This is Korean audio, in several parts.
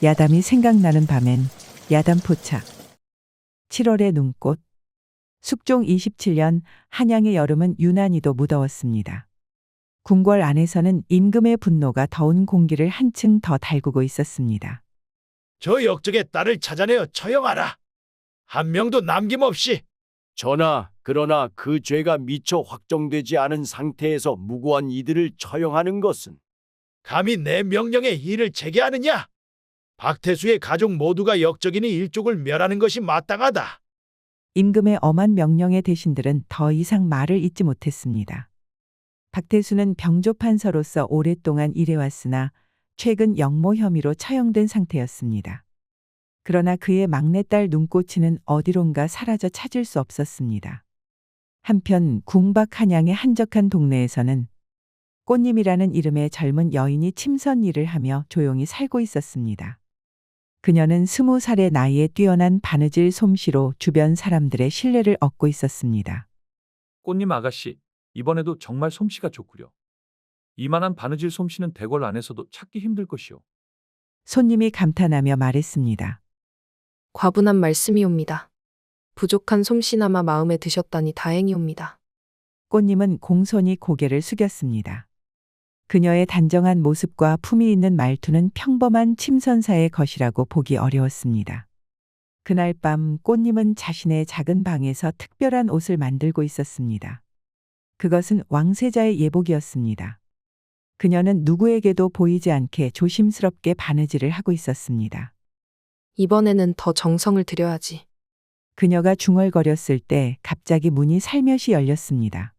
야담이 생각나는 밤엔 야담 포착. 7월의 눈꽃. 숙종 27년 한양의 여름은 유난히도 무더웠습니다. 궁궐 안에서는 임금의 분노가 더운 공기를 한층 더 달구고 있었습니다. 저 역적의 딸을 찾아내어 처형하라. 한 명도 남김없이. 전하, 그러나 그 죄가 미처 확정되지 않은 상태에서 무고한 이들을 처형하는 것은 감히 내 명령에 이를 제기하느냐? 박태수의 가족 모두가 역적이니 일족을 멸하는 것이 마땅하다. 임금의 엄한 명령의 대신들은 더 이상 말을 잇지 못했습니다. 박태수는 병조판서로서 오랫동안 일해왔으나 최근 역모 혐의로 처형된 상태였습니다. 그러나 그의 막내딸 눈꽃이는 어디론가 사라져 찾을 수 없었습니다. 한편 궁박 한양의 한적한 동네에서는 꽃님이라는 이름의 젊은 여인이 침선 일을 하며 조용히 살고 있었습니다. 그녀는 20살의 나이에 뛰어난 바느질 솜씨로 주변 사람들의 신뢰를 얻고 있었습니다. 꽃님 아가씨, 이번에도 정말 솜씨가 좋구려. 이만한 바느질 솜씨는 대궐 안에서도 찾기 힘들 것이오. 손님이 감탄하며 말했습니다. 과분한 말씀이옵니다. 부족한 솜씨나마 마음에 드셨다니 다행이옵니다. 꽃님은 공손히 고개를 숙였습니다. 그녀의 단정한 모습과 품위 있는 말투는 평범한 침선사의 것이라고 보기 어려웠습니다. 그날 밤 꽃님은 자신의 작은 방에서 특별한 옷을 만들고 있었습니다. 그것은 왕세자의 예복이었습니다. 그녀는 누구에게도 보이지 않게 조심스럽게 바느질을 하고 있었습니다. 이번에는 더 정성을 들여야지. 그녀가 중얼거렸을 때 갑자기 문이 살며시 열렸습니다.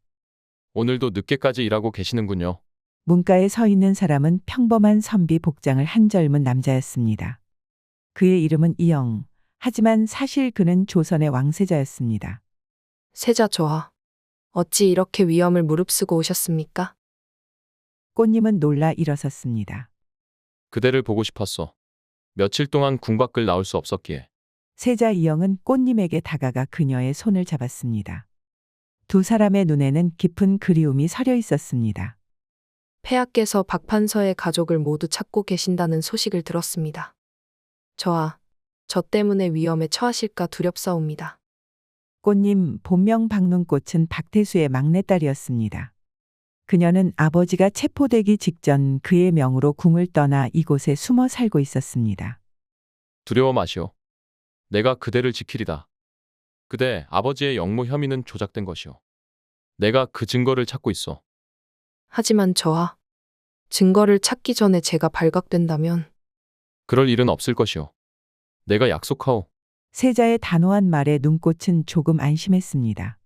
오늘도 늦게까지 일하고 계시는군요. 문가에 서 있는 사람은 평범한 선비 복장을 한 젊은 남자였습니다. 그의 이름은 이영. 하지만 사실 그는 조선의 왕세자였습니다. 세자 저하, 어찌 이렇게 위험을 무릅쓰고 오셨습니까? 꽃님은 놀라 일어섰습니다. 그대를 보고 싶었어. 며칠 동안 궁 밖을 나올 수 없었기에. 세자 이영은 꽃님에게 다가가 그녀의 손을 잡았습니다. 두 사람의 눈에는 깊은 그리움이 서려 있었습니다. 폐하께서 박판서의 가족을 모두 찾고 계신다는 소식을 들었습니다. 저하, 저 때문에 위험에 처하실까 두렵사옵니다. 꽃님 본명 박눈꽃은 박태수의 막내딸이었습니다. 그녀는 아버지가 체포되기 직전 그의 명으로 궁을 떠나 이곳에 숨어 살고 있었습니다. 두려워 마시오. 내가 그대를 지키리다. 그대 아버지의 역모 혐의는 조작된 것이오. 내가 그 증거를 찾고 있어. 하지만 저하, 증거를 찾기 전에 제가 발각된다면 그럴 일은 없을 것이오. 내가 약속하오. 세자의 단호한 말에 눈꽃은 조금 안심했습니다.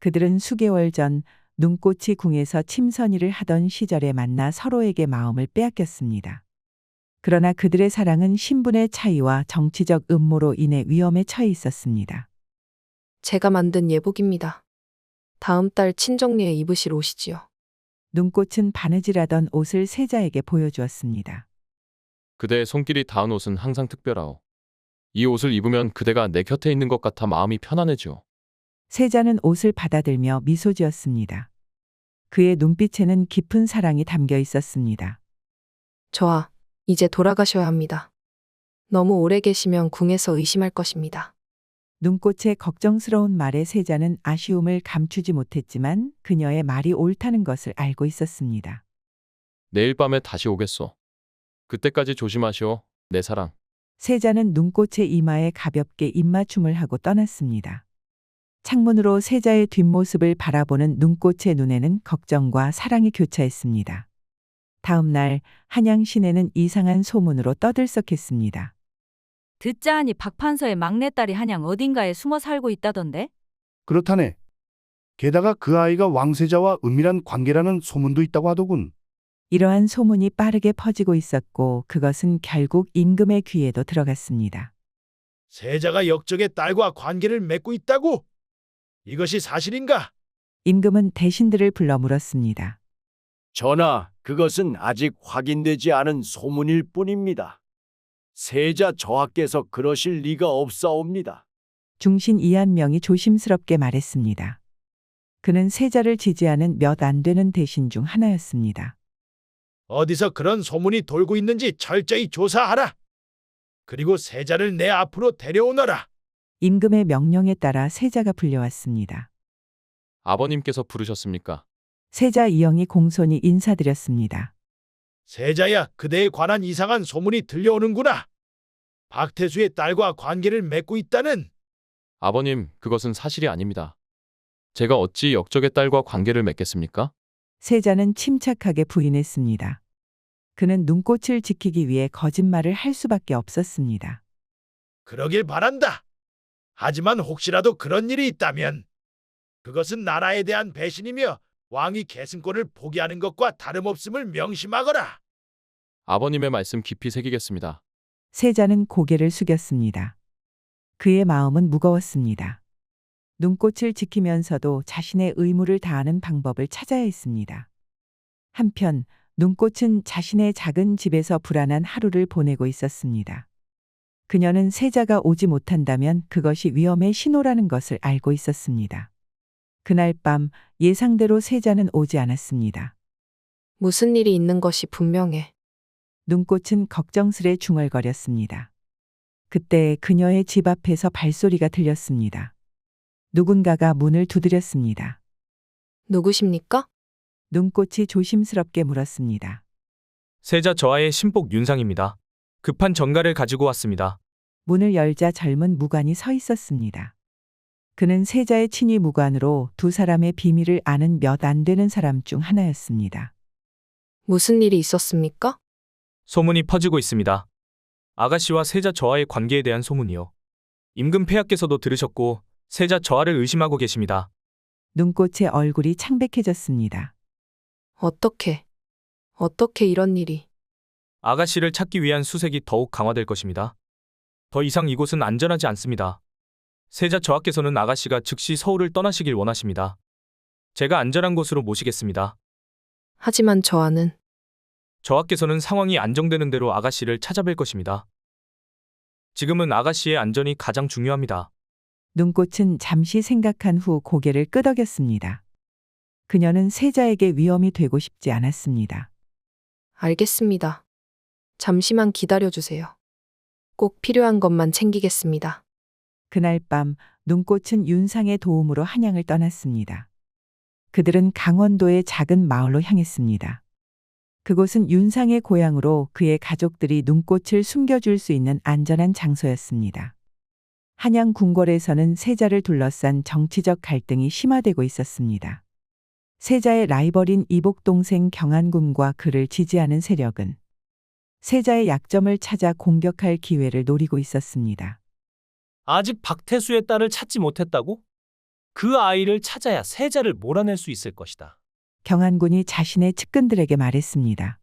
그들은 수개월 전 눈꽃이 궁에서 침선이를 하던 시절에 만나 서로에게 마음을 빼앗겼습니다. 그러나 그들의 사랑은 신분의 차이와 정치적 음모로 인해 위험에 처해 있었습니다. 제가 만든 예복입니다. 다음 달 친정리에 입으실 옷이지요. 눈꽃은 바느질하던 옷을 세자에게 보여주었습니다. 그대의 손길이 닿은 옷은 항상 특별하오. 이 옷을 입으면 그대가 내 곁에 있는 것 같아 마음이 편안해지오. 세자는 옷을 받아들며 미소 지었습니다. 그의 눈빛에는 깊은 사랑이 담겨 있었습니다. 저하, 이제 돌아가셔야 합니다. 너무 오래 계시면 궁에서 의심할 것입니다. 눈꽃의 걱정스러운 말에 세자는 아쉬움을 감추지 못했지만 그녀의 말이 옳다는 것을 알고 있었습니다. 내일 밤에 다시 오겠소. 그때까지 조심하시오, 내 사랑. 세자는 눈꽃의 이마에 가볍게 입맞춤을 하고 떠났습니다. 창문으로 세자의 뒷모습을 바라보는 눈꽃의 눈에는 걱정과 사랑이 교차했습니다. 다음 날 한양 시내는 이상한 소문으로 떠들썩했습니다. 듣자 하니 박판서의 막내딸이 한양 어딘가에 숨어 살고 있다던데? 그렇다네. 게다가 그 아이가 왕세자와 은밀한 관계라는 소문도 있다고 하더군. 이러한 소문이 빠르게 퍼지고 있었고 그것은 결국 임금의 귀에도 들어갔습니다. 세자가 역적의 딸과 관계를 맺고 있다고? 이것이 사실인가? 임금은 대신들을 불러 물었습니다. 전하, 그것은 아직 확인되지 않은 소문일 뿐입니다. 세자 저하께서 그러실 리가 없사옵니다. 중신 이한명이 조심스럽게 말했습니다. 그는 세자를 지지하는 몇 안 되는 대신 중 하나였습니다. 어디서 그런 소문이 돌고 있는지 철저히 조사하라. 그리고 세자를 내 앞으로 데려오너라. 임금의 명령에 따라 세자가 불려왔습니다. 아버님께서 부르셨습니까? 세자 이영이 공손히 인사드렸습니다. 세자야, 그대에 관한 이상한 소문이 들려오는구나. 박태수의 딸과 관계를 맺고 있다는. 아버님, 그것은 사실이 아닙니다. 제가 어찌 역적의 딸과 관계를 맺겠습니까? 세자는 침착하게 부인했습니다. 그는 눈꽃을 지키기 위해 거짓말을 할 수밖에 없었습니다. 그러길 바란다. 하지만 혹시라도 그런 일이 있다면 그것은 나라에 대한 배신이며 왕이 계승권을 포기하는 것과 다름없음을 명심하거라. 아버님의 말씀 깊이 새기겠습니다. 세자는 고개를 숙였습니다. 그의 마음은 무거웠습니다. 눈꽃을 지키면서도 자신의 의무를 다하는 방법을 찾아야 했습니다. 한편 눈꽃은 자신의 작은 집에서 불안한 하루를 보내고 있었습니다. 그녀는 세자가 오지 못한다면 그것이 위험의 신호라는 것을 알고 있었습니다. 그날 밤 예상대로 세자는 오지 않았습니다. 무슨 일이 있는 것이 분명해. 눈꽃은 걱정스레 중얼거렸습니다. 그때 그녀의 집 앞에서 발소리가 들렸습니다. 누군가가 문을 두드렸습니다. 누구십니까? 눈꽃이 조심스럽게 물었습니다. 세자 저하의 신복 윤상입니다. 급한 전가를 가지고 왔습니다. 문을 열자 젊은 무관이 서 있었습니다. 그는 세자의 친위 무관으로 두 사람의 비밀을 아는 몇 안 되는 사람 중 하나였습니다. 무슨 일이 있었습니까? 소문이 퍼지고 있습니다. 아가씨와 세자 저하의 관계에 대한 소문이요. 임금 폐하께서도 들으셨고 세자 저하를 의심하고 계십니다. 눈꽃의 얼굴이 창백해졌습니다. 어떻게 이런 일이? 아가씨를 찾기 위한 수색이 더욱 강화될 것입니다. 더 이상 이곳은 안전하지 않습니다. 세자 저하께서는 아가씨가 즉시 서울을 떠나시길 원하십니다. 제가 안전한 곳으로 모시겠습니다. 하지만 저하께서는 상황이 안정되는 대로 아가씨를 찾아뵐 것입니다. 지금은 아가씨의 안전이 가장 중요합니다. 눈꽃은 잠시 생각한 후 고개를 끄덕였습니다. 그녀는 세자에게 위험이 되고 싶지 않았습니다. 알겠습니다. 잠시만 기다려주세요. 꼭 필요한 것만 챙기겠습니다. 그날 밤 눈꽃은 윤상의 도움으로 한양을 떠났습니다. 그들은 강원도의 작은 마을로 향했습니다. 그곳은 윤상의 고향으로 그의 가족들이 눈꽃을 숨겨줄 수 있는 안전한 장소였습니다. 한양 궁궐에서는 세자를 둘러싼 정치적 갈등이 심화되고 있었습니다. 세자의 라이벌인 이복 동생 경안군과 그를 지지하는 세력은 세자의 약점을 찾아 공격할 기회를 노리고 있었습니다. 아직 박태수의 딸을 찾지 못했다고? 그 아이를 찾아야 세자를 몰아낼 수 있을 것이다. 경안군이 자신의 측근들에게 말했습니다.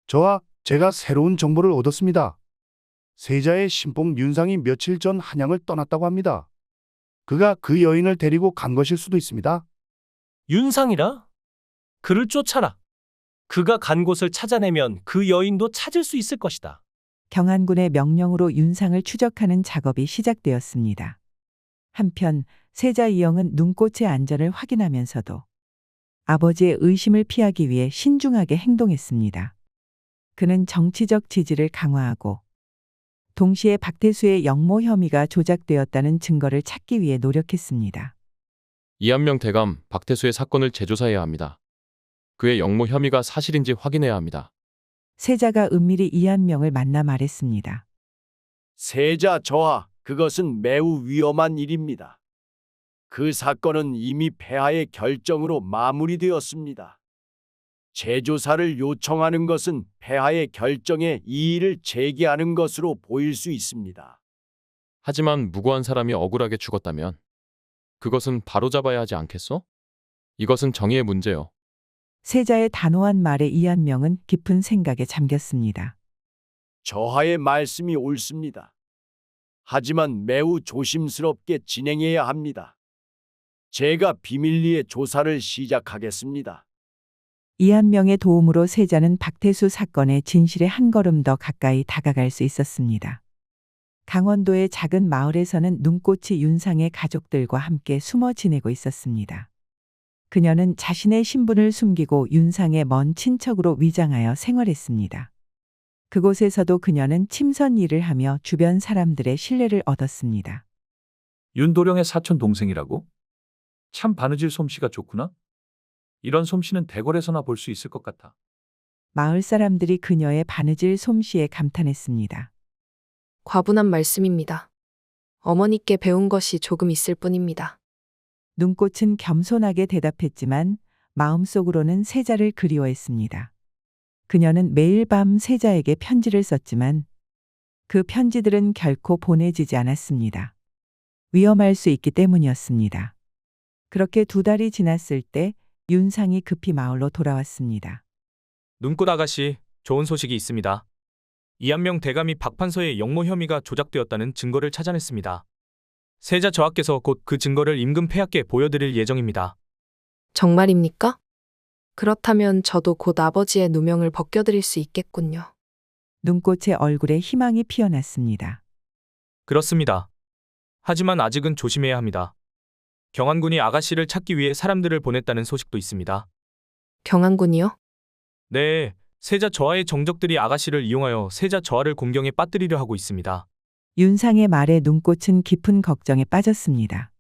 저와 제가 새로운 정보를 얻었습니다. 세자의 신복 윤상이 며칠 전 한양을 떠났다고 합니다. 그가 그 여인을 데리고 간 것일 수도 있습니다. 윤상이라? 그를 쫓아라. 그가 간 곳을 찾아내면 그 여인도 찾을 수 있을 것이다. 경안군의 명령으로 윤상을 추적하는 작업이 시작되었습니다. 한편 세자 이영은 눈꽃의 안전을 확인하면서도 아버지의 의심을 피하기 위해 신중하게 행동했습니다. 그는 정치적 지지를 강화하고 동시에 박태수의 영모 혐의가 조작되었다는 증거를 찾기 위해 노력했습니다. 이한명 대감, 박태수의 사건을 재조사해야 합니다. 그의 영모 혐의가 사실인지 확인해야 합니다. 세자가 은밀히 이한명을 만나 말했습니다. 세자 저하, 그것은 매우 위험한 일입니다. 그 사건은 이미 폐하의 결정으로 마무리되었습니다. 재조사를 요청하는 것은 폐하의 결정에 이의를 제기하는 것으로 보일 수 있습니다. 하지만 무고한 사람이 억울하게 죽었다면 그것은 바로잡아야 하지 않겠소? 이것은 정의의 문제요. 세자의 단호한 말에 이한명은 깊은 생각에 잠겼습니다. 저하의 말씀이 옳습니다. 하지만 매우 조심스럽게 진행해야 합니다. 제가 비밀리에 조사를 시작하겠습니다. 이한명의 도움으로 세자는 박태수 사건의 진실에 한 걸음 더 가까이 다가갈 수 있었습니다. 강원도의 작은 마을에서는 눈꽃이 윤상의 가족들과 함께 숨어 지내고 있었습니다. 그녀는 자신의 신분을 숨기고 윤상의 먼 친척으로 위장하여 생활했습니다. 그곳에서도 그녀는 침선 일을 하며 주변 사람들의 신뢰를 얻었습니다. 윤도령의 사촌 동생이라고? 참 바느질 솜씨가 좋구나. 이런 솜씨는 대궐에서나 볼 수 있을 것 같아. 마을 사람들이 그녀의 바느질 솜씨에 감탄했습니다. 과분한 말씀입니다. 어머니께 배운 것이 조금 있을 뿐입니다. 눈꽃은 겸손하게 대답했지만 마음속으로는 세자를 그리워했습니다. 그녀는 매일 밤 세자에게 편지를 썼지만 그 편지들은 결코 보내지지 않았습니다. 위험할 수 있기 때문이었습니다. 그렇게 2달이 지났을 때 윤상이 급히 마을로 돌아왔습니다. 눈꽃 아가씨, 좋은 소식이 있습니다. 이한명 대감이 박판서의 영모 혐의가 조작되었다는 증거를 찾아냈습니다. 세자 저하께서 곧 그 증거를 임금 폐하께 보여드릴 예정입니다. 정말입니까? 그렇다면 저도 곧 아버지의 누명을 벗겨드릴 수 있겠군요. 눈꽃의 얼굴에 희망이 피어났습니다. 그렇습니다. 하지만 아직은 조심해야 합니다. 경안군이 아가씨를 찾기 위해 사람들을 보냈다는 소식도 있습니다. 경안군이요? 네, 세자 저하의 정적들이 아가씨를 이용하여 세자 저하를 공경에 빠뜨리려 하고 있습니다. 윤상의 말에 눈꽃은 깊은 걱정에 빠졌습니다.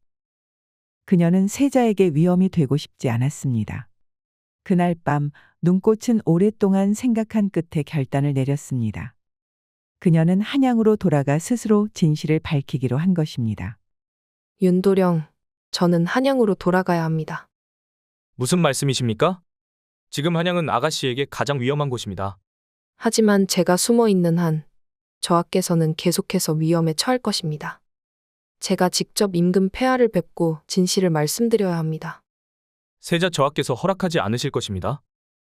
그녀는 세자에게 위험이 되고 싶지 않았습니다. 그날 밤 눈꽃은 오랫동안 생각한 끝에 결단을 내렸습니다. 그녀는 한양으로 돌아가 스스로 진실을 밝히기로 한 것입니다. 윤도령, 저는 한양으로 돌아가야 합니다. 무슨 말씀이십니까? 지금 한양은 아가씨에게 가장 위험한 곳입니다. 하지만 제가 숨어 있는 한 저하께서는 계속해서 위험에 처할 것입니다. 제가 직접 임금 폐하를 뵙고 진실을 말씀드려야 합니다. 세자 저하께서 허락하지 않으실 것입니다.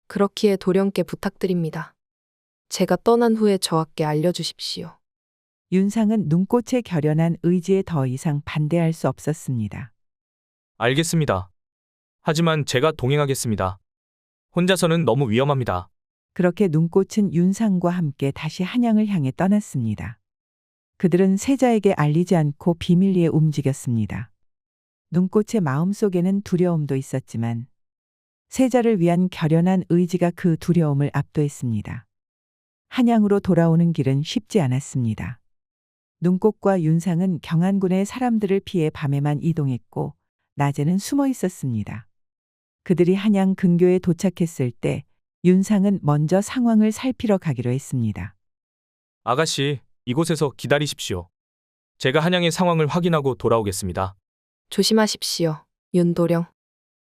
그렇기에 도령께 부탁드립니다. 제가 떠난 후에 저하께 알려주십시오. 윤상은 눈꽃의 결연한 의지에 더 이상 반대할 수 없었습니다. 알겠습니다. 하지만 제가 동행하겠습니다. 혼자서는 너무 위험합니다. 그렇게 눈꽃은 윤상과 함께 다시 한양을 향해 떠났습니다. 그들은 세자에게 알리지 않고 비밀리에 움직였습니다. 눈꽃의 마음속에는 두려움도 있었지만 세자를 위한 결연한 의지가 그 두려움을 압도했습니다. 한양으로 돌아오는 길은 쉽지 않았습니다. 눈꽃과 윤상은 경안군의 사람들을 피해 밤에만 이동했고 낮에는 숨어 있었습니다. 그들이 한양 근교에 도착했을 때 윤상은 먼저 상황을 살피러 가기로 했습니다. 아가씨, 이곳에서 기다리십시오. 제가 한양의 상황을 확인하고 돌아오겠습니다. 조심하십시오, 윤도령.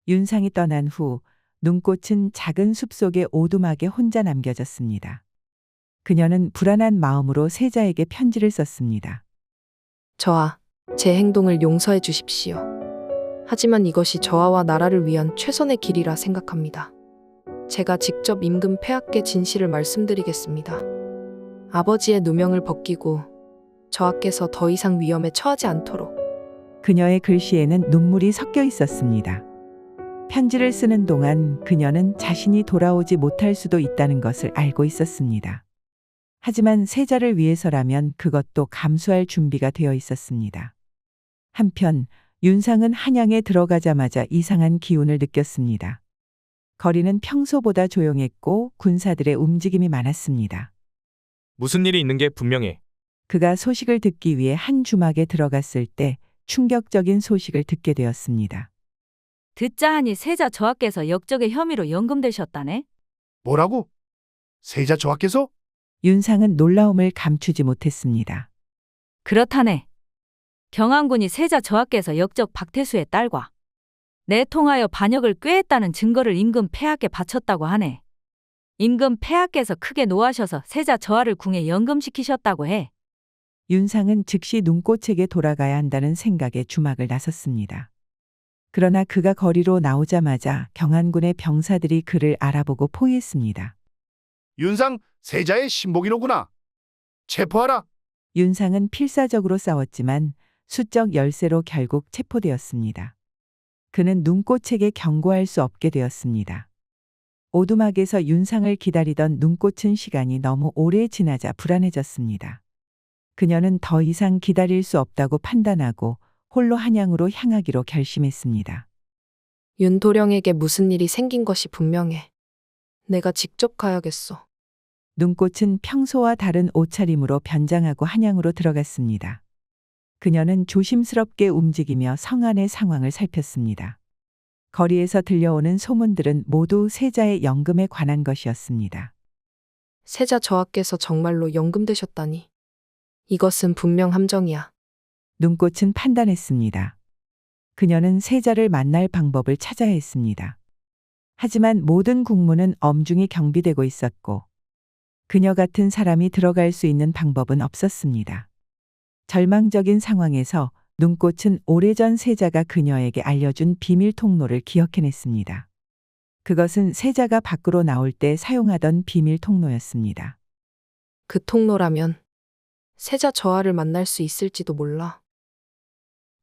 윤상이 떠난 후 눈꽃은 작은 숲속에 오두막에 혼자 남겨졌습니다. 그녀는 불안한 마음으로 세자에게 편지를 썼습니다. 저하, 제 행동을 용서해 주십시오. 하지만 이것이 저하와 나라를 위한 최선의 길이라 생각합니다. 제가 직접 임금 폐하께 진실을 말씀드리겠습니다. 아버지의 누명을 벗기고 저하께서 더 이상 위험에 처하지 않도록. 그녀의 글씨에는 눈물이 섞여 있었습니다. 편지를 쓰는 동안 그녀는 자신이 돌아오지 못할 수도 있다는 것을 알고 있었습니다. 하지만 세자를 위해서라면 그것도 감수할 준비가 되어 있었습니다. 한편 윤상은 한양에 들어가자마자 이상한 기운을 느꼈습니다. 거리는 평소보다 조용했고 군사들의 움직임이 많았습니다. 무슨 일이 있는 게 분명해. 그가 소식을 듣기 위해 한 주막에 들어갔을 때 충격적인 소식을 듣게 되었습니다. 듣자 하니 세자 저하께서 역적의 혐의로 연금되셨다네. 뭐라고? 세자 저하께서? 윤상은 놀라움을 감추지 못했습니다. 그렇다네. 경안군이 세자 저하께서 역적 박태수의 딸과 내통하여 반역을 꾀했다는 증거를 임금 폐하께 바쳤다고 하네. 임금 폐하께서 크게 노하셔서 세자 저하를 궁에 연금시키셨다고 해. 윤상은 즉시 눈꽃에게 돌아가야 한다는 생각에 주막을 나섰습니다. 그러나 그가 거리로 나오자마자 경안군의 병사들이 그를 알아보고 포위했습니다. 윤상 세자의 신복이로구나. 체포하라. 윤상은 필사적으로 싸웠지만 수적 열세로 결국 체포되었습니다. 그는 눈꽃에게 경고할 수 없게 되었습니다. 오두막에서 윤상을 기다리던 눈꽃은 시간이 너무 오래 지나자 불안해졌습니다. 그녀는 더 이상 기다릴 수 없다고 판단하고 홀로 한양으로 향하기로 결심했습니다. 윤도령에게 무슨 일이 생긴 것이 분명해. 내가 직접 가야겠어. 눈꽃은 평소와 다른 옷차림으로 변장하고 한양으로 들어갔습니다. 그녀는 조심스럽게 움직이며 성 안의 상황을 살폈습니다. 거리에서 들려오는 소문들은 모두 세자의 연금에 관한 것이었습니다. 세자 저하께서 정말로 연금되셨다니. 이것은 분명 함정이야. 눈꽃은 판단했습니다. 그녀는 세자를 만날 방법을 찾아야 했습니다. 하지만 모든 국문은 엄중히 경비되고 있었고 그녀 같은 사람이 들어갈 수 있는 방법은 없었습니다. 절망적인 상황에서 눈꽃은 오래전 세자가 그녀에게 알려준 비밀 통로를 기억해냈습니다. 그것은 세자가 밖으로 나올 때 사용하던 비밀 통로였습니다. 그 통로라면 세자 저하를 만날 수 있을지도 몰라.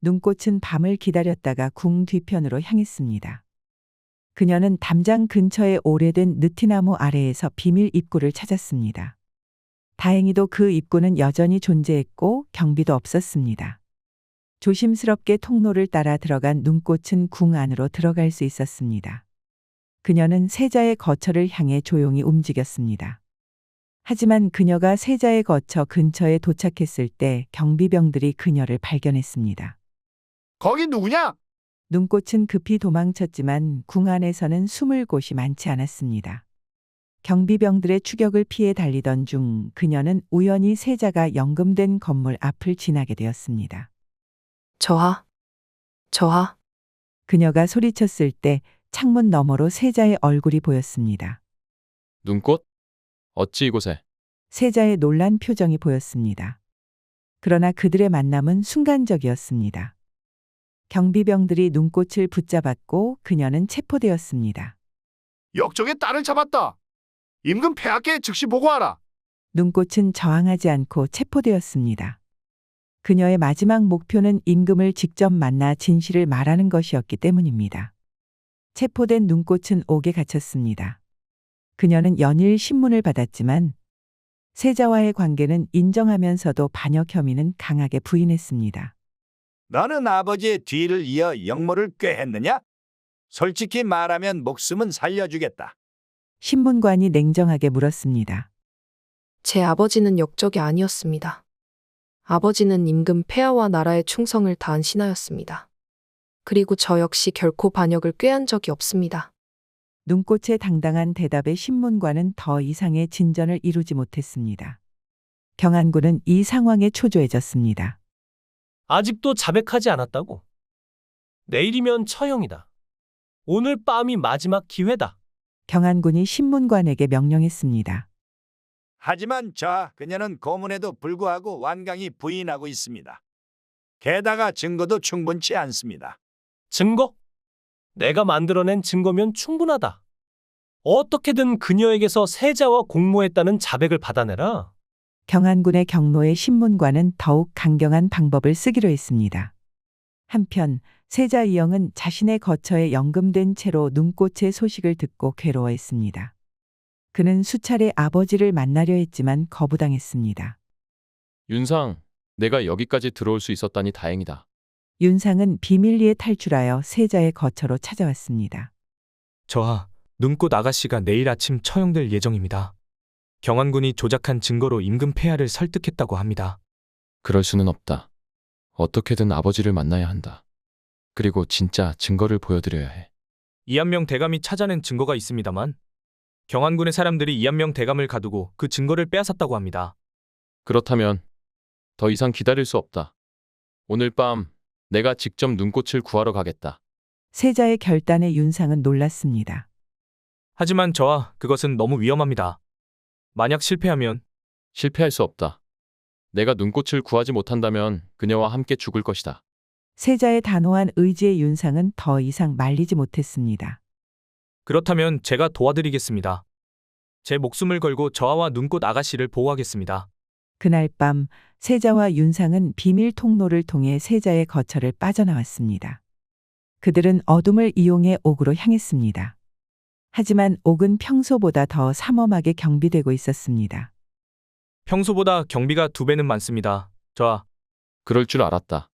눈꽃은 밤을 기다렸다가 궁 뒤편으로 향했습니다. 그녀는 담장 근처의 오래된 느티나무 아래에서 비밀 입구를 찾았습니다. 다행히도 그 입구는 여전히 존재했고 경비도 없었습니다. 조심스럽게 통로를 따라 들어간 눈꽃은 궁 안으로 들어갈 수 있었습니다. 그녀는 세자의 거처를 향해 조용히 움직였습니다. 하지만 그녀가 세자의 거처 근처에 도착했을 때 경비병들이 그녀를 발견했습니다. 거기 누구냐? 눈꽃은 급히 도망쳤지만 궁 안에서는 숨을 곳이 많지 않았습니다. 경비병들의 추격을 피해 달리던 중 그녀는 우연히 세자가 연금된 건물 앞을 지나게 되었습니다. 저하. 그녀가 소리쳤을 때 창문 너머로 세자의 얼굴이 보였습니다. 눈꽃? 어찌 이곳에? 세자의 놀란 표정이 보였습니다. 그러나 그들의 만남은 순간적이었습니다. 경비병들이 눈꽃을 붙잡았고 그녀는 체포되었습니다. 역적의 딸을 잡았다. 임금 폐하께 즉시 보고하라. 눈꽃은 저항하지 않고 체포되었습니다. 그녀의 마지막 목표는 임금을 직접 만나 진실을 말하는 것이었기 때문입니다. 체포된 눈꽃은 옥에 갇혔습니다. 그녀는 연일 신문을 받았지만 세자와의 관계는 인정하면서도 반역 혐의는 강하게 부인했습니다. 너는 아버지의 뒤를 이어 역모를 꾀했느냐? 솔직히 말하면 목숨은 살려주겠다. 신문관이 냉정하게 물었습니다. 제 아버지는 역적이 아니었습니다. 아버지는 임금 폐하와 나라의 충성을 다한 신하였습니다. 그리고 저 역시 결코 반역을 꾀한 적이 없습니다. 눈꽃의 당당한 대답에 신문관은 더 이상의 진전을 이루지 못했습니다. 경안군은 이 상황에 초조해졌습니다. 아직도 자백하지 않았다고? 내일이면 처형이다. 오늘 밤이 마지막 기회다. 경안군이 신문관에게 명령했습니다. 하지만 그녀는 고문에도 불구하고 완강히 부인하고 있습니다. 게다가 증거도 충분치 않습니다. 증거? 내가 만들어낸 증거면 충분하다. 어떻게든 그녀에게서 세자와 공모했다는 자백을 받아내라. 경안군의 경로에 신문관은 더욱 강경한 방법을 쓰기로 했습니다. 한편 세자 이영은 자신의 거처에 연금된 채로 눈꽃의 소식을 듣고 괴로워했습니다. 그는 수차례 아버지를 만나려 했지만 거부당했습니다. 윤상, 내가 여기까지 들어올 수 있었다니 다행이다. 윤상은 비밀리에 탈출하여 세자의 거처로 찾아왔습니다. 저하, 눈꽃 아가씨가 내일 아침 처형될 예정입니다. 경안군이 조작한 증거로 임금 폐하를 설득했다고 합니다. 그럴 수는 없다. 어떻게든 아버지를 만나야 한다. 그리고 진짜 증거를 보여드려야 해. 이한명 대감이 찾아낸 증거가 있습니다만 경안군의 사람들이 이한명 대감을 가두고 그 증거를 빼앗았다고 합니다. 그렇다면 더 이상 기다릴 수 없다. 오늘 밤 내가 직접 눈꽃을 구하러 가겠다. 세자의 결단에 윤상은 놀랐습니다. 하지만 저하, 그것은 너무 위험합니다. 만약 실패하면 실패할 수 없다. 내가 눈꽃을 구하지 못한다면 그녀와 함께 죽을 것이다. 세자의 단호한 의지에 윤상은 더 이상 말리지 못했습니다. 그렇다면 제가 도와드리겠습니다. 제 목숨을 걸고 저하와 눈꽃 아가씨를 보호하겠습니다. 그날 밤 세자와 윤상은 비밀 통로를 통해 세자의 거처를 빠져나왔습니다. 그들은 어둠을 이용해 옥으로 향했습니다. 하지만 옥은 평소보다 더 삼엄하게 경비되고 있었습니다. 평소보다 경비가 2배는 많습니다. 저하. 그럴 줄 알았다.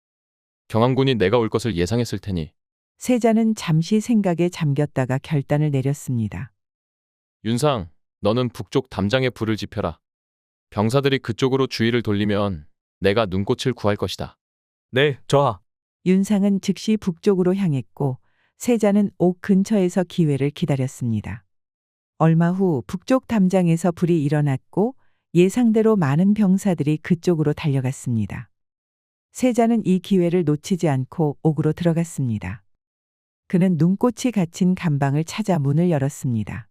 경안군이 내가 올 것을 예상했을 테니. 세자는 잠시 생각에 잠겼다가 결단을 내렸습니다. 윤상, 너는 북쪽 담장에 불을 지펴라. 병사들이 그쪽으로 주의를 돌리면 내가 눈꽃을 구할 것이다. 네, 저하. 윤상은 즉시 북쪽으로 향했고 세자는 옥 근처에서 기회를 기다렸습니다. 얼마 후 북쪽 담장에서 불이 일어났고 예상대로 많은 병사들이 그쪽으로 달려갔습니다. 세자는 이 기회를 놓치지 않고 옥으로 들어갔습니다. 그는 눈꽃이 갇힌 감방을 찾아 문을 열었습니다.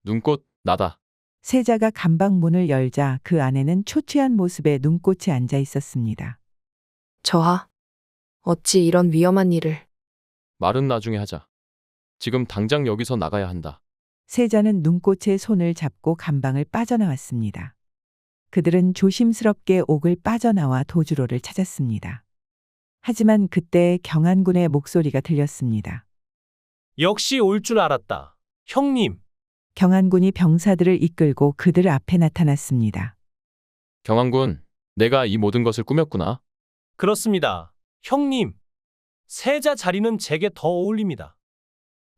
눈꽃, 나다. 세자가 감방 문을 열자 그 안에는 초췌한 모습의 눈꽃이 앉아 있었습니다. 저하. 어찌 이런 위험한 일을. 말은 나중에 하자. 지금 당장 여기서 나가야 한다. 세자는 눈꽃의 손을 잡고 감방을 빠져나왔습니다. 그들은 조심스럽게 옥을 빠져나와 도주로를 찾았습니다. 하지만 그때 경안군의 목소리가 들렸습니다. 역시 올 줄 알았다. 형님. 경안군이 병사들을 이끌고 그들 앞에 나타났습니다. 경안군, 내가 이 모든 것을 꾸몄구나. 그렇습니다. 형님. 세자 자리는 제게 더 어울립니다.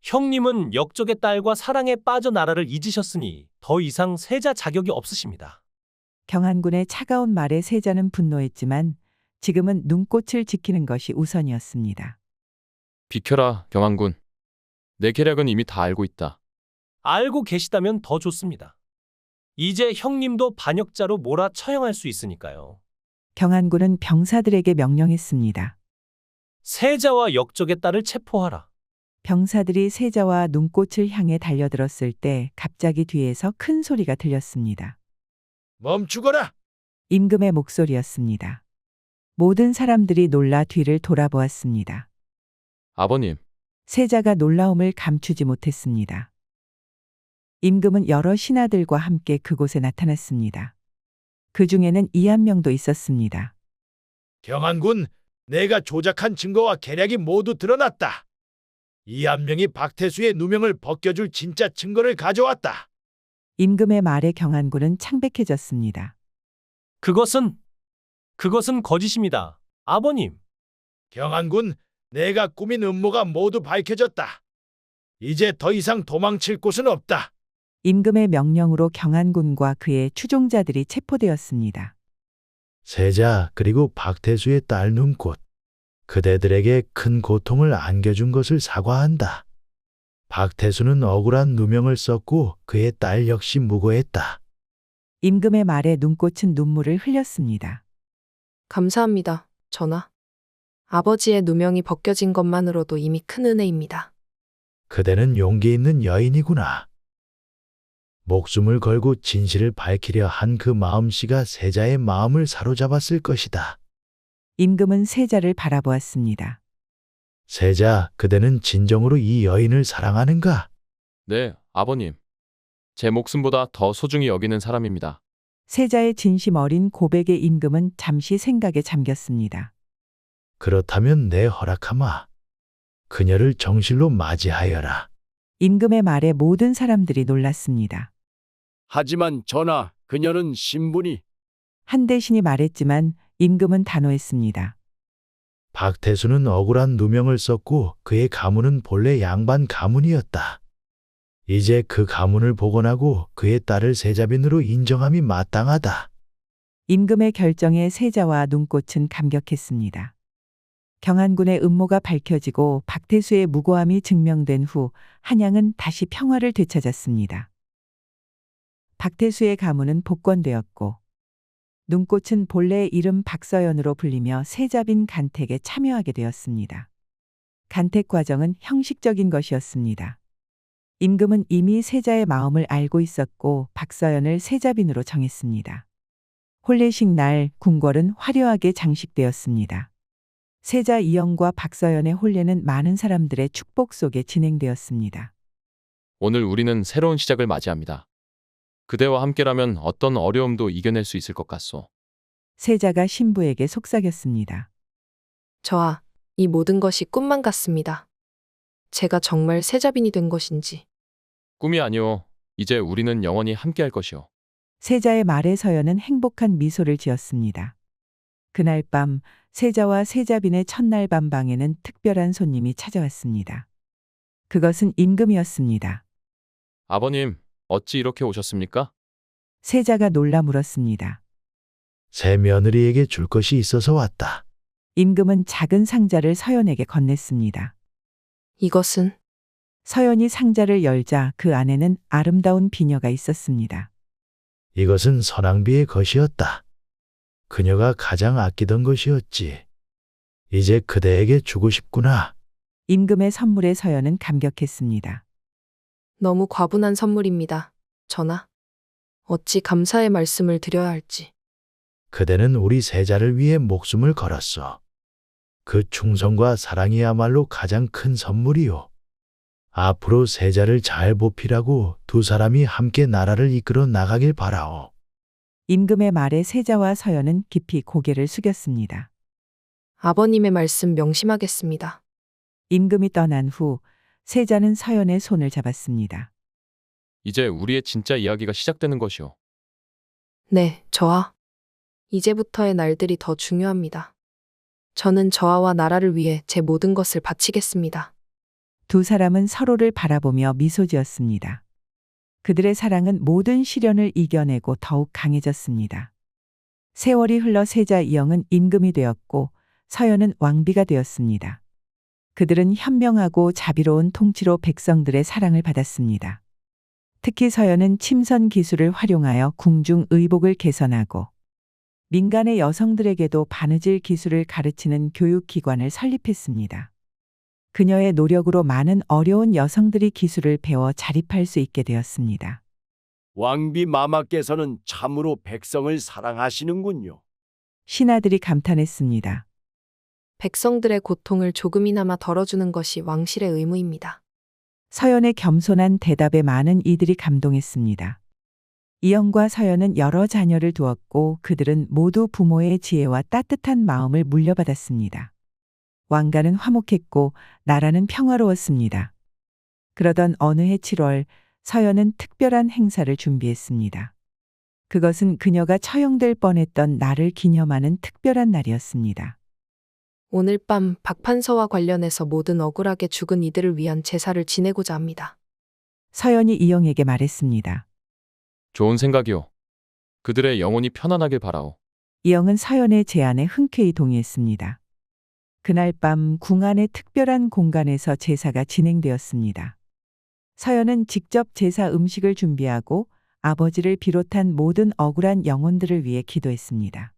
형님은 역적의 딸과 사랑에 빠져 나라를 잊으셨으니 더 이상 세자 자격이 없으십니다. 경안군의 차가운 말에 세자는 분노했지만 지금은 눈꽃을 지키는 것이 우선이었습니다. 비켜라, 경안군. 내 계략은 이미 다 알고 있다. 알고 계시다면 더 좋습니다. 이제 형님도 반역자로 몰아 처형할 수 있으니까요. 경안군은 병사들에게 명령했습니다. 세자와 역적의 딸을 체포하라. 병사들이 세자와 눈꽃을 향해 달려들었을 때 갑자기 뒤에서 큰 소리가 들렸습니다. 멈추거라. 임금의 목소리였습니다. 모든 사람들이 놀라 뒤를 돌아보았습니다. 아버님, 세자가 놀라움을 감추지 못했습니다. 임금은 여러 신하들과 함께 그곳에 나타났습니다. 그 중에는 이한명도 있었습니다. 경안군, 내가 조작한 증거와 계략이 모두 드러났다. 이한명이 박태수의 누명을 벗겨줄 진짜 증거를 가져왔다. 임금의 말에 경안군은 창백해졌습니다. 그것은 거짓입니다. 아버님. 경안군, 내가 꾸민 음모가 모두 밝혀졌다. 이제 더 이상 도망칠 곳은 없다. 임금의 명령으로 경안군과 그의 추종자들이 체포되었습니다. 세자 그리고 박태수의 딸 눈꽃, 그대들에게 큰 고통을 안겨준 것을 사과한다. 박태수는 억울한 누명을 썼고 그의 딸 역시 무고했다. 임금의 말에 눈꽃은 눈물을 흘렸습니다. 감사합니다. 전하. 아버지의 누명이 벗겨진 것만으로도 이미 큰 은혜입니다. 그대는 용기 있는 여인이구나. 목숨을 걸고 진실을 밝히려 한 그 마음씨가 세자의 마음을 사로잡았을 것이다. 임금은 세자를 바라보았습니다. 세자, 그대는 진정으로 이 여인을 사랑하는가? 네, 아버님. 제 목숨보다 더 소중히 여기는 사람입니다. 세자의 진심 어린 고백에 임금은 잠시 생각에 잠겼습니다. 그렇다면 내 허락하마. 그녀를 정실로 맞이하여라. 임금의 말에 모든 사람들이 놀랐습니다. 하지만 전하, 그녀는 신분이 한 대신이 말했지만 임금은 단호했습니다. 박태수는 억울한 누명을 썼고 그의 가문은 본래 양반 가문이었다. 이제 그 가문을 복원하고 그의 딸을 세자빈으로 인정함이 마땅하다. 임금의 결정에 세자와 눈꽃은 감격했습니다. 경안군의 음모가 밝혀지고 박태수의 무고함이 증명된 후 한양은 다시 평화를 되찾았습니다. 박태수의 가문은 복권되었고 눈꽃은 본래 이름 박서연으로 불리며 세자빈 간택에 참여하게 되었습니다. 간택 과정은 형식적인 것이었습니다. 임금은 이미 세자의 마음을 알고 있었고 박서연을 세자빈으로 정했습니다. 혼례식 날 궁궐은 화려하게 장식되었습니다. 세자 이영과 박서연의 혼례는 많은 사람들의 축복 속에 진행되었습니다. 오늘 우리는 새로운 시작을 맞이합니다. 그대와 함께라면 어떤 어려움도 이겨낼 수 있을 것 같소. 세자가 신부에게 속삭였습니다. 저하, 이 모든 것이 꿈만 같습니다. 제가 정말 세자빈이 된 것인지. 꿈이 아니오. 이제 우리는 영원히 함께할 것이오. 세자의 말에 서연은 행복한 미소를 지었습니다. 그날 밤 세자와 세자빈의 첫날 밤방에는 특별한 손님이 찾아왔습니다. 그것은 임금이었습니다. 아버님, 어찌 이렇게 오셨습니까? 세자가 놀라 물었습니다. 새 며느리에게 줄 것이 있어서 왔다. 임금은 작은 상자를 서연에게 건넸습니다. 이것은 서연이 상자를 열자 그 안에는 아름다운 비녀가 있었습니다. 이것은 선왕비의 것이었다. 그녀가 가장 아끼던 것이었지. 이제 그대에게 주고 싶구나. 임금의 선물에 서연은 감격했습니다. 너무 과분한 선물입니다. 전하. 어찌 감사의 말씀을 드려야 할지. 그대는 우리 세자를 위해 목숨을 걸었어. 그 충성과 사랑이야말로 가장 큰 선물이요. 앞으로 세자를 잘 보필하고 두 사람이 함께 나라를 이끌어 나가길 바라오. 임금의 말에 세자와 서연은 깊이 고개를 숙였습니다. 아버님의 말씀 명심하겠습니다. 임금이 떠난 후 세자는 서연의 손을 잡았습니다. 이제 우리의 진짜 이야기가 시작되는 것이오. 네, 저하. 이제부터의 날들이 더 중요합니다. 저는 저하와 나라를 위해 제 모든 것을 바치겠습니다. 두 사람은 서로를 바라보며 미소 지었습니다. 그들의 사랑은 모든 시련을 이겨내고 더욱 강해졌습니다. 세월이 흘러 세자 이영은 임금이 되었고 서연은 왕비가 되었습니다. 그들은 현명하고 자비로운 통치로 백성들의 사랑을 받았습니다. 특히 서연은 침선 기술을 활용하여 궁중 의복을 개선하고 민간의 여성들에게도 바느질 기술을 가르치는 교육기관을 설립했습니다. 그녀의 노력으로 많은 어려운 여성들이 기술을 배워 자립할 수 있게 되었습니다. 왕비 마마께서는 참으로 백성을 사랑하시는군요. 신하들이 감탄했습니다. 백성들의 고통을 조금이나마 덜어주는 것이 왕실의 의무입니다. 서연의 겸손한 대답에 많은 이들이 감동했습니다. 이영과 서연은 여러 자녀를 두었고 그들은 모두 부모의 지혜와 따뜻한 마음을 물려받았습니다. 왕가는 화목했고 나라는 평화로웠습니다. 그러던 어느 해 7월 서연은 특별한 행사를 준비했습니다. 그것은 그녀가 처형될 뻔했던 날을 기념하는 특별한 날이었습니다. 오늘 밤 박판서와 관련해서 모든 억울하게 죽은 이들을 위한 제사를 지내고자 합니다. 서연이 이영에게 말했습니다. 좋은 생각이오. 그들의 영혼이 편안하길 바라오. 이영은 서연의 제안에 흔쾌히 동의했습니다. 그날 밤 궁 안의 특별한 공간에서 제사가 진행되었습니다. 서연은 직접 제사 음식을 준비하고 아버지를 비롯한 모든 억울한 영혼들을 위해 기도했습니다.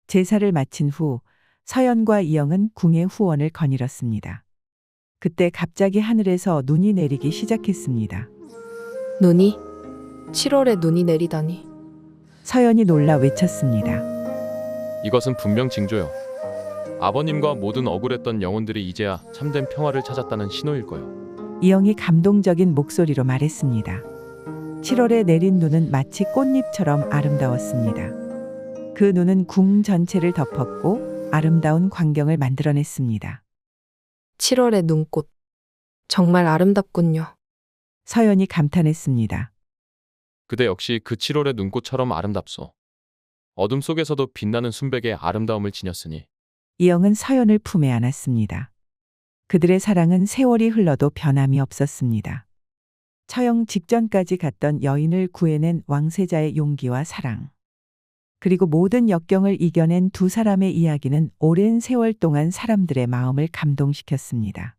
제사를 마친 후 서연과 이영은 궁의 후원을 거닐었습니다. 그때 갑자기 하늘에서 눈이 내리기 시작했습니다. 눈이? 7월에 눈이 내리다니. 서연이 놀라 외쳤습니다. 이것은 분명 징조요. 아버님과 모든 억울했던 영혼들이 이제야 참된 평화를 찾았다는 신호일 거요. 이영이 감동적인 목소리로 말했습니다. 7월에 내린 눈은 마치 꽃잎처럼 아름다웠습니다. 그 눈은 궁 전체를 덮었고 아름다운 광경을 만들어냈습니다. 7월의 눈꽃. 정말 아름답군요. 서연이 감탄했습니다. 그대 역시 그 7월의 눈꽃처럼 아름답소. 어둠 속에서도 빛나는 순백의 아름다움을 지녔으니. 이영은 서연을 품에 안았습니다. 그들의 사랑은 세월이 흘러도 변함이 없었습니다. 처형 직전까지 갔던 여인을 구해낸 왕세자의 용기와 사랑. 그리고 모든 역경을 이겨낸 두 사람의 이야기는 오랜 세월 동안 사람들의 마음을 감동시켰습니다.